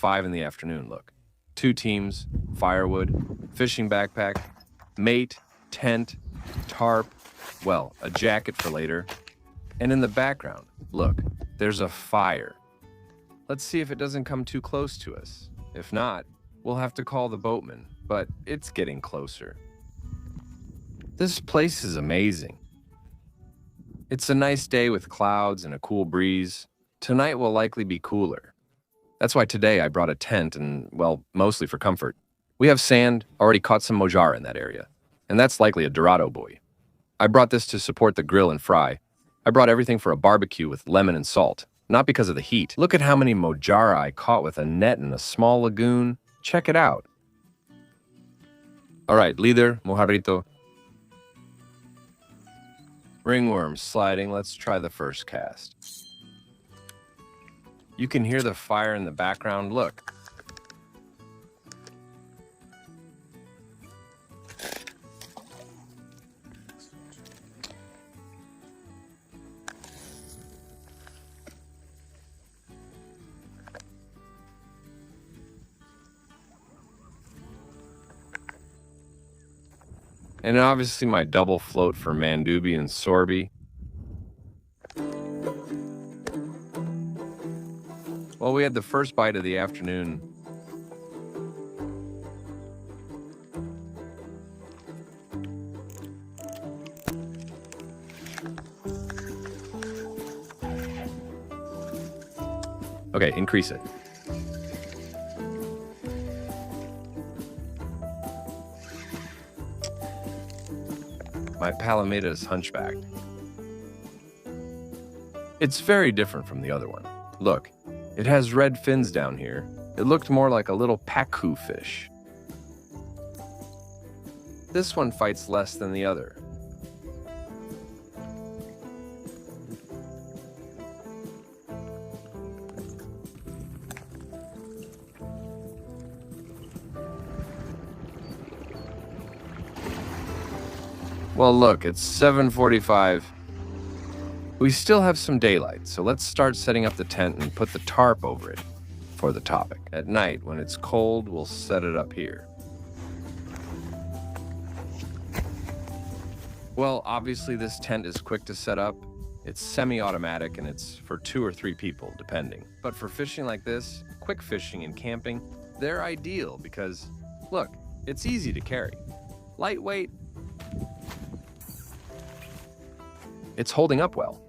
5 in the afternoon, look. 2 teams, firewood, fishing backpack, mate, tent, tarp, well, a jacket for later. And in the background, look, there's a fire. Let's see if it doesn't come too close to us. If not, we'll have to call the boatman, but it's getting closer. This place is amazing. It's a nice day with clouds and a cool breeze. Tonight will likely be cooler. That's why today I brought a tent and, well, mostly for comfort. We have sand, already caught some mojara in that area, and that's likely a dorado buoy. I brought this to support the grill and fry. I brought everything for a barbecue with lemon and salt, not because of the heat. Look at how many mojara I caught with a net in a small lagoon. Check it out. All right, líder, mojarito. Ringworm sliding. Let's try the first cast. You can hear the fire in the background. Look. And obviously my double float for mandubi and sorbi. Well, we had the first bite of the afternoon. Okay, increase it. My Palomita is hunchbacked. It's very different from the other one. Look, it has red fins down here. It looked more like a little pacu fish. This one fights less than the other. Well, look, it's 7:45. We still have some daylight, so let's start setting up the tent and put the tarp over it for the topic. At night, when it's cold, we'll set it up here. Well, obviously this tent is quick to set up. It's semi-automatic and it's for 2 or 3 people, depending. But for fishing like this, quick fishing and camping, they're ideal because, look, it's easy to carry. Lightweight. It's holding up well.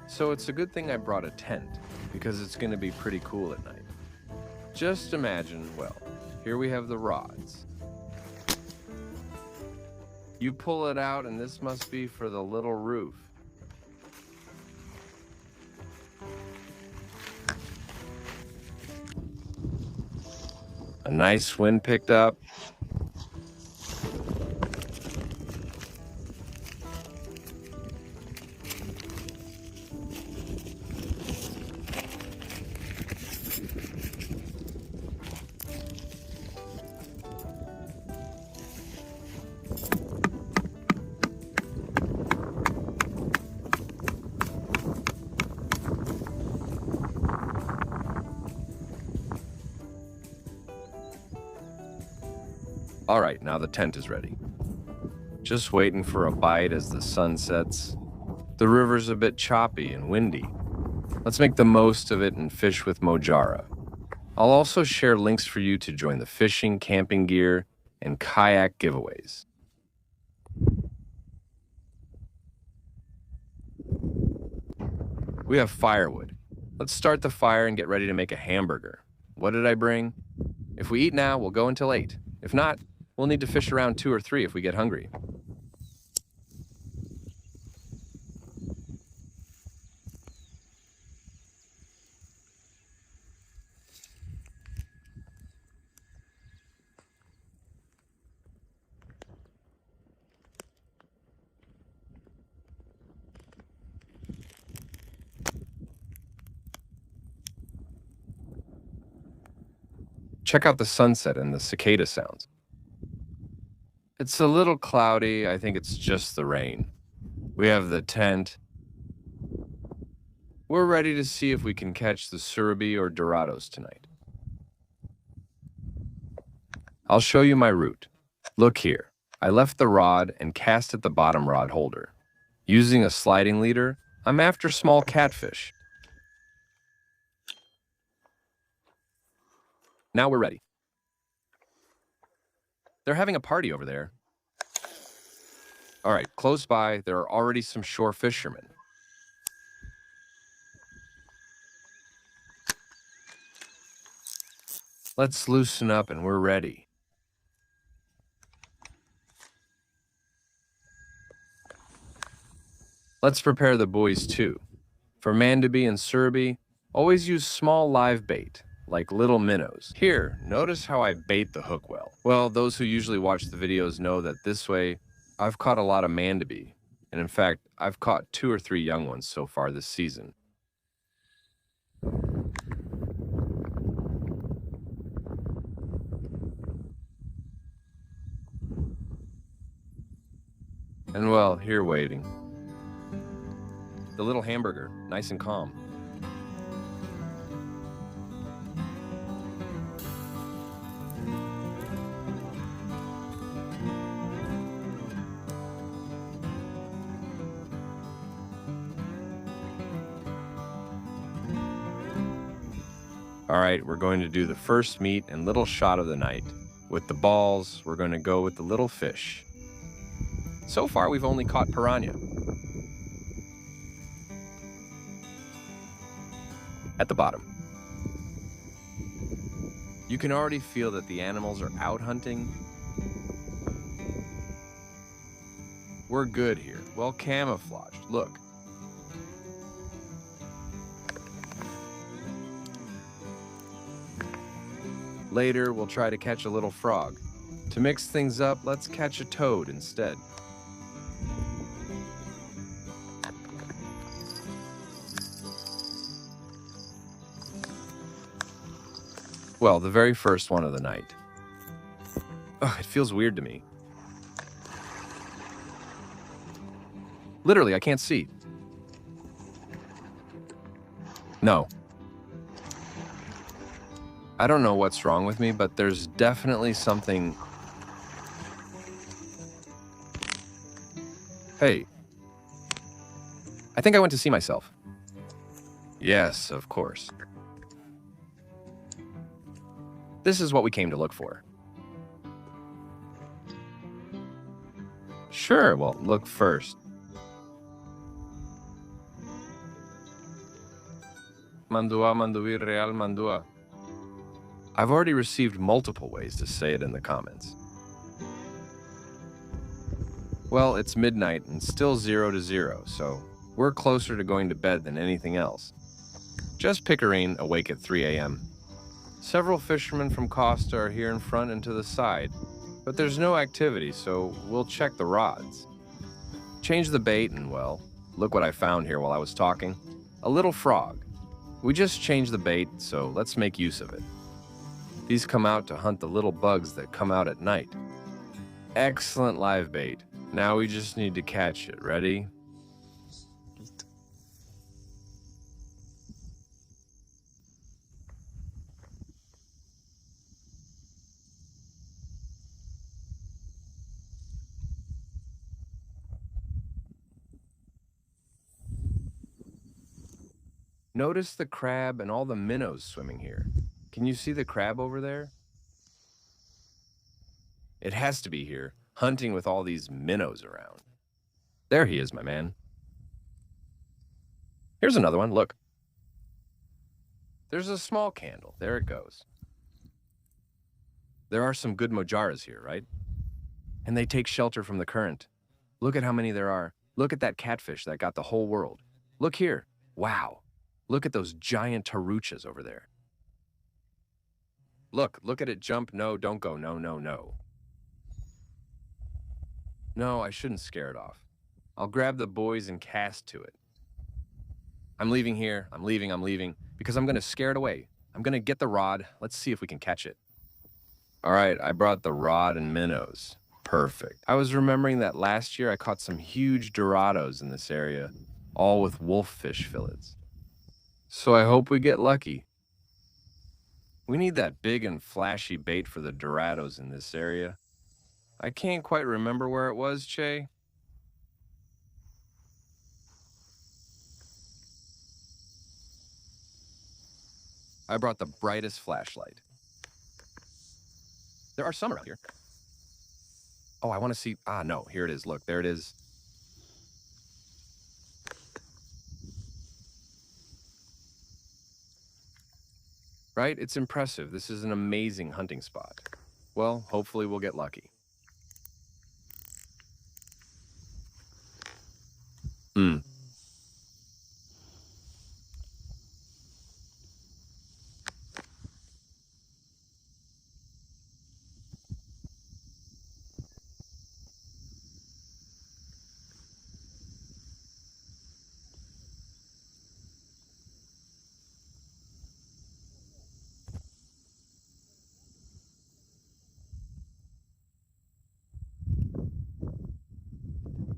So it's a good thing I brought a tent, because it's going to be pretty cool at night. Just imagine, well, here we have the rods. You pull it out and this must be for the little roof. A nice wind picked up. All right, now the tent is ready. Just waiting for a bite as the sun sets. The river's a bit choppy and windy. Let's make the most of it and fish with mojara. I'll also share links for you to join the fishing, camping gear, and kayak giveaways. We have firewood. Let's start the fire and get ready to make a hamburger. What did I bring? If we eat now, we'll go until 8. If not, we'll need to fish around 2 or 3 if we get hungry. Check out the sunset and the cicada sounds. It's a little cloudy. I think it's just the rain. We have the tent. We're ready to see if we can catch the surubee or dorados tonight. I'll show you my route. Look here. I left the rod and cast at the bottom rod holder. Using a sliding leader, I'm after small catfish. Now we're ready. They're having a party over there. All right, close by, there are already some shore fishermen. Let's loosen up and we're ready. Let's prepare the buoys too. For mandibee and surubee, always use small live bait, like little minnows. Here, notice how I bait the hook well. Well, those who usually watch the videos know that this way, I've caught a lot of mandibee. And in fact, I've caught 2 or 3 young ones so far this season. And well, here waiting. The little hamburger, nice and calm. All right, we're going to do the first meat and little shot of the night. With the balls, we're going to go with the little fish. So far, we've only caught piranha. At the bottom. You can already feel that the animals are out hunting. We're good here, well camouflaged, look. Later, we'll try to catch a little frog. To mix things up, let's catch a toad instead. Well, the very first one of the night. Oh, it feels weird to me. Literally, I can't see. No. I don't know what's wrong with me, but there's definitely something. Hey. I think I went to see myself. Yes, of course. This is what we came to look for. Sure, well, look first. Mandua, manduir, real, mandua. I've already received multiple ways to say it in the comments. Well, it's midnight and still 0 to 0, so we're closer to going to bed than anything else. Just Pickering, awake at 3 a.m. Several fishermen from Costa are here in front and to the side, but there's no activity, so we'll check the rods. Change the bait and, well, look what I found here while I was talking. A little frog. We just changed the bait, so let's make use of it. These come out to hunt the little bugs that come out at night. Excellent live bait. Now we just need to catch it. Ready? Notice the crab and all the minnows swimming here. Can you see the crab over there? It has to be here, hunting with all these minnows around. There he is, my man. Here's another one, look. There's a small candle, there it goes. There are some good mojaras here, right? And they take shelter from the current. Look at how many there are. Look at that catfish that got the whole world. Look here, wow. Look at those giant taruchas over there. Look at it jump. No, don't go. No, no, no. No, I shouldn't scare it off. I'll grab the buoys and cast to it. I'm leaving here. I'm leaving, because I'm going to scare it away. I'm going to get the rod. Let's see if we can catch it. All right, I brought the rod and minnows. Perfect. I was remembering that last year I caught some huge dorados in this area, all with wolffish fillets. So I hope we get lucky. We need that big and flashy bait for the Dorados in this area. I can't quite remember where it was, Che. I brought the brightest flashlight. There are some around here. Oh, I want to see. Ah, no, here it is. Look, there it is. Right? It's impressive. This is an amazing hunting spot. Well, hopefully we'll get lucky. Hmm.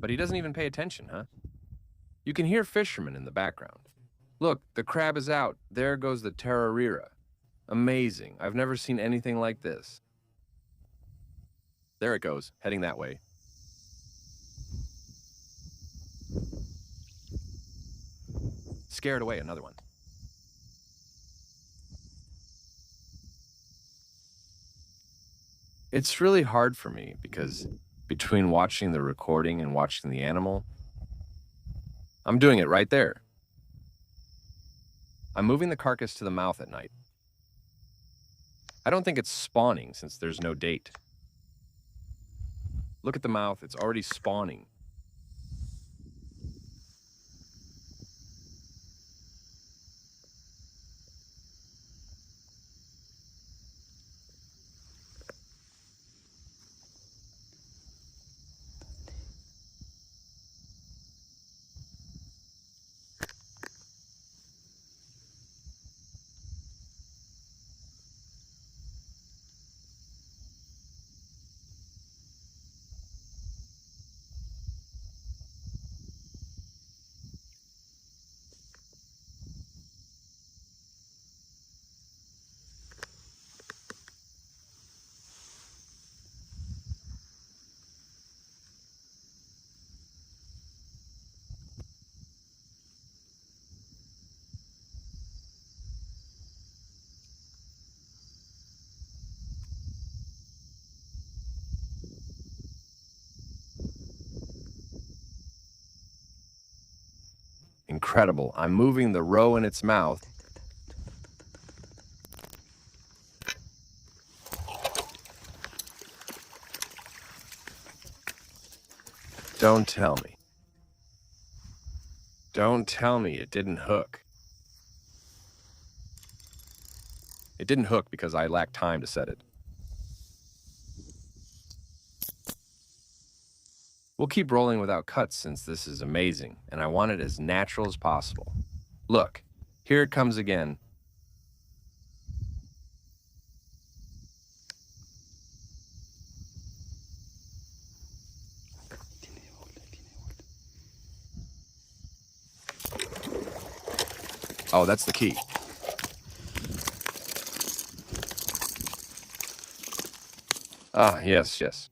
But he doesn't even pay attention, huh? You can hear fishermen in the background. Look, the crab is out. There goes the tararira. Amazing. I've never seen anything like this. There it goes, heading that way. Scared away another one. It's really hard for me because between watching the recording and watching the animal, I'm doing it right there. I'm moving the carcass to the mouth at night. I don't think it's spawning since there's no date. Look at the mouth, it's already spawning. Incredible. I'm moving the roe in its mouth. Don't tell me. Don't tell me it didn't hook. It didn't hook because I lacked time to set it. We'll keep rolling without cuts since this is amazing, and I want it as natural as possible. Look, here it comes again. Oh, that's the key. Ah, yes, yes.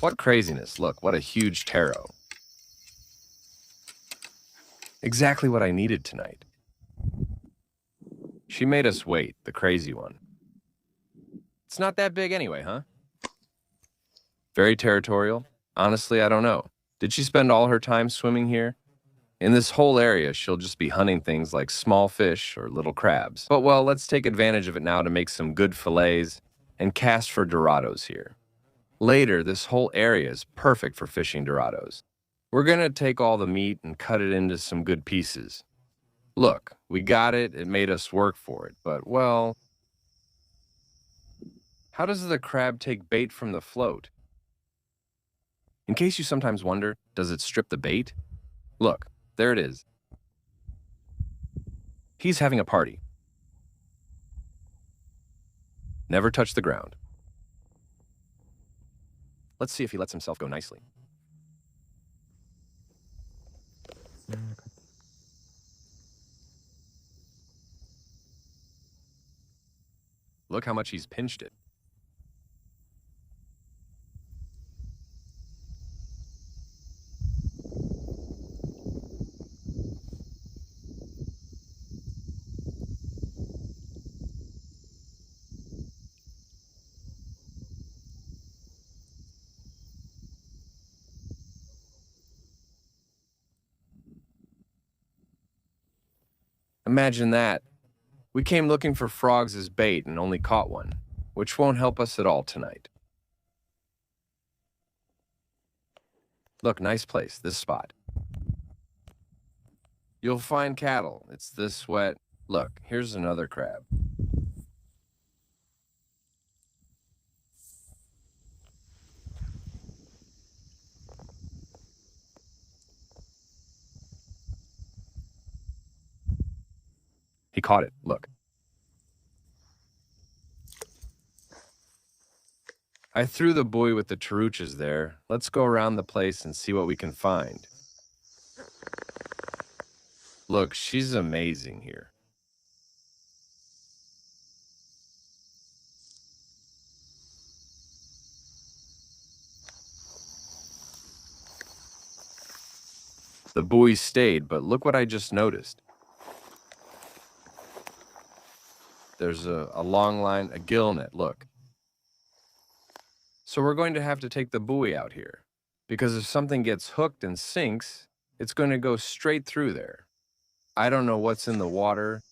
What craziness. Look, what a huge taro. Exactly what I needed tonight. She made us wait, the crazy one. It's not that big anyway, huh? Very territorial. Honestly, I don't know. Did she spend all her time swimming here? In this whole area, she'll just be hunting things like small fish or little crabs. But well, let's take advantage of it now to make some good fillets and cast for Dorados here. Later, this whole area is perfect for fishing Dorados. We're gonna take all the meat and cut it into some good pieces. Look, we got it, it made us work for it, but well, how does the crab take bait from the float? In case you sometimes wonder, does it strip the bait? Look, there it is. He's having a party. Never touch the ground. Let's see if he lets himself go nicely. Look how much he's pinched it. Imagine that. We came looking for frogs as bait and only caught one, which won't help us at all tonight. Look, nice place, this spot. You'll find cattle. It's this wet. Look, here's another crab. He caught it, look. I threw the buoy with the taruchas there. Let's go around the place and see what we can find. Look, she's amazing here. The buoy stayed, but look what I just noticed. There's a long line, a gill net, look. So we're going to have to take the buoy out here, because if something gets hooked and sinks, it's going to go straight through there. I don't know what's in the water.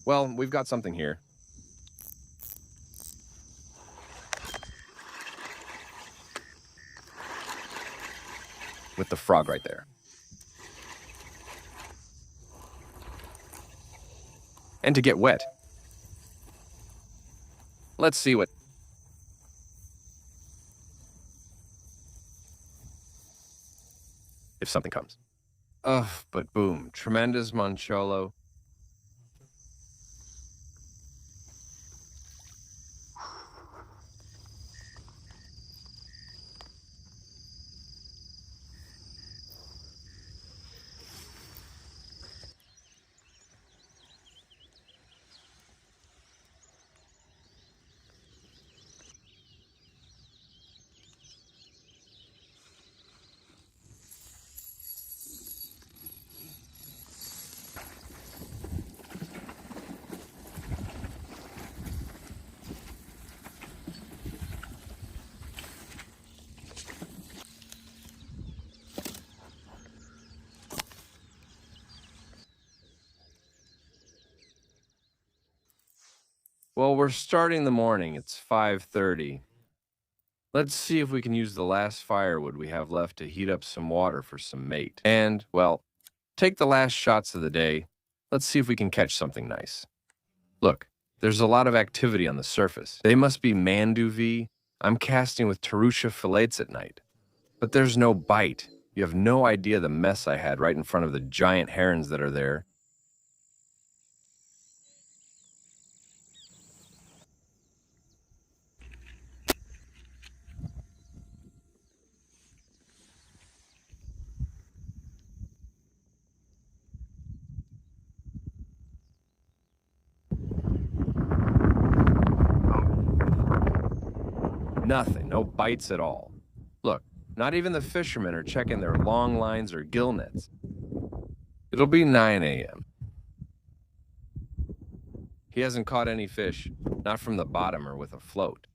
Well, we've got something here. With the frog right there. And to get wet. Let's see what... if something comes. Ugh, but boom, tremendous mancholo. Well, we're starting the morning. It's 5:30. Let's see if we can use the last firewood we have left to heat up some water for some mate. And, well, take the last shots of the day. Let's see if we can catch something nice. Look, there's a lot of activity on the surface. They must be manduvi. I'm casting with tarusha fillets at night. But there's no bite. You have no idea the mess I had right in front of the giant herons that are there. Nothing, no bites at all. Look, not even the fishermen are checking their long lines or gill nets. It'll be 9 a.m. He hasn't caught any fish, not from the bottom or with a float.